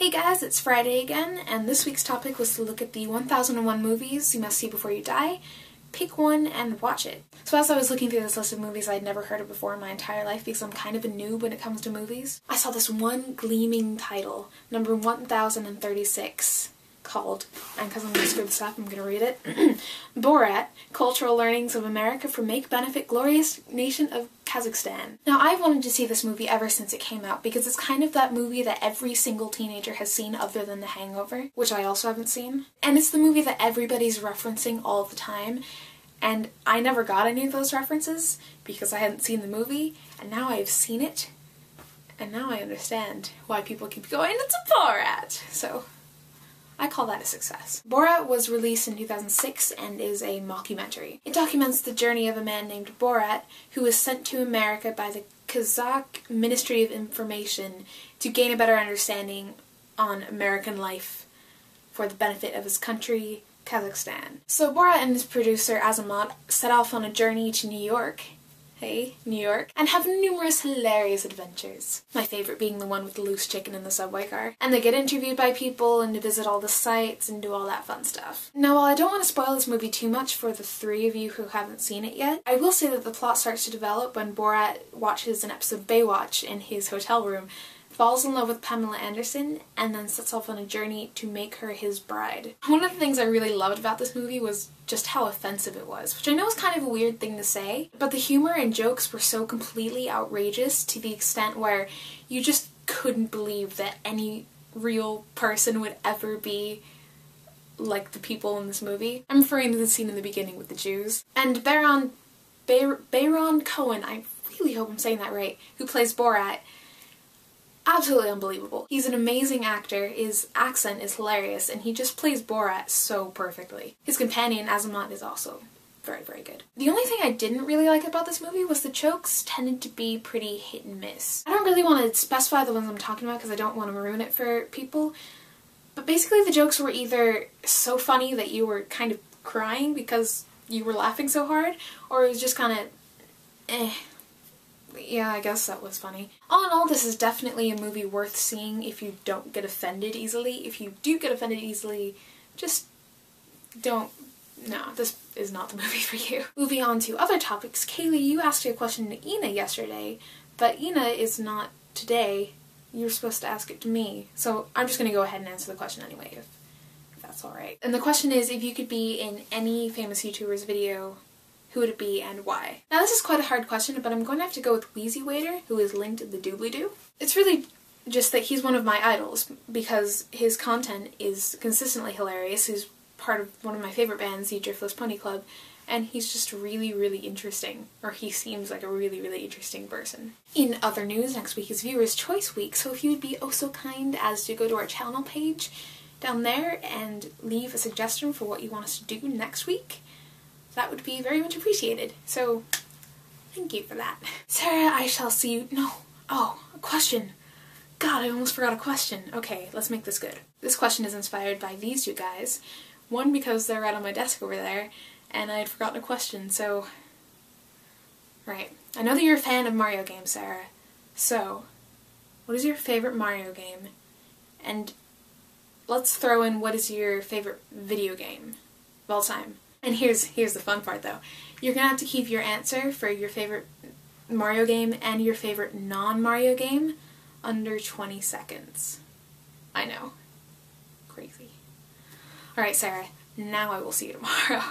Hey guys, it's Friday again, and this week's topic was to look at the 1001 movies you must see before you die. Pick one and watch it. So as I was looking through this list of movies I'd never heard of before in my entire life because I'm kind of a noob when it comes to movies, I saw this one gleaming title, number 1036, called, and because I'm going to screw this up, I'm going to read it, Borat, Cultural Learnings of America for Make Benefit Glorious Nation of Kazakhstan. Now, I've wanted to see this movie ever since it came out because it's kind of that movie that every single teenager has seen other than The Hangover, which I also haven't seen. And it's the movie that everybody's referencing all the time, and I never got any of those references because I hadn't seen the movie, and now I've seen it, and now I understand why people keep going, it's a Borat! So I call that a success. Borat was released in 2006 and is a mockumentary. It documents the journey of a man named Borat who was sent to America by the Kazakh Ministry of Information to gain a better understanding on American life for the benefit of his country, Kazakhstan. So Borat and his producer Azamat set off on a journey to New York, hey, New York, and have numerous hilarious adventures. My favorite being the one with the loose chicken in the subway car. And they get interviewed by people and to visit all the sites and do all that fun stuff. Now, while I don't want to spoil this movie too much for the three of you who haven't seen it yet, I will say that the plot starts to develop when Borat watches an episode of Baywatch in his hotel room, falls in love with Pamela Anderson, and then sets off on a journey to make her his bride. One of the things I really loved about this movie was just how offensive it was, which I know is kind of a weird thing to say, but the humor and jokes were so completely outrageous to the extent where you just couldn't believe that any real person would ever be like the people in this movie. I'm referring to the scene in the beginning with the Jews. And Baron Cohen, I really hope I'm saying that right, who plays Borat, absolutely unbelievable. He's an amazing actor, his accent is hilarious, and he just plays Borat so perfectly. His companion, Azamat, is also very, very good. The only thing I didn't really like about this movie was the jokes tended to be pretty hit and miss. I don't really want to specify the ones I'm talking about because I don't want to ruin it for people, but basically the jokes were either so funny that you were kind of crying because you were laughing so hard, or it was just kind of eh. Yeah, I guess that was funny. All in all, this is definitely a movie worth seeing if you don't get offended easily. If you do get offended easily, just don't. No, this is not the movie for you. Moving on to other topics, Kaylee, you asked a question to Ina yesterday, but Ina is not today. You're supposed to ask it to me, so I'm just going to go ahead and answer the question anyway, if that's alright. And the question is, if you could be in any famous YouTuber's video, who would it be and why? Now this is quite a hard question, but I'm going to have to go with Wheezy Waiter, who is linked in the doobly-doo. It's really just that he's one of my idols, because his content is consistently hilarious. He's part of one of my favorite bands, the Driftless Pony Club, and he's just really, really interesting. Or he seems like a really, really interesting person. In other news, next week is Viewer's Choice Week, so if you would be oh so kind as to go to our channel page down there and leave a suggestion for what you want us to do next week, that would be very much appreciated. So, thank you for that. Sarah, I shall see you. No. Oh, a question. God, I almost forgot a question. Okay, let's make this good. This question is inspired by these two guys. One, because they're right on my desk over there, and I had forgotten a question, so. Right. I know that you're a fan of Mario games, Sarah. So, what is your favorite Mario game? And let's throw in what is your favorite video game of all time. And here's the fun part though. You're gonna have to keep your answer for your favorite Mario game and your favorite non-Mario game under 20 seconds. I know. Crazy. Alright, Sarah, now I will see you tomorrow.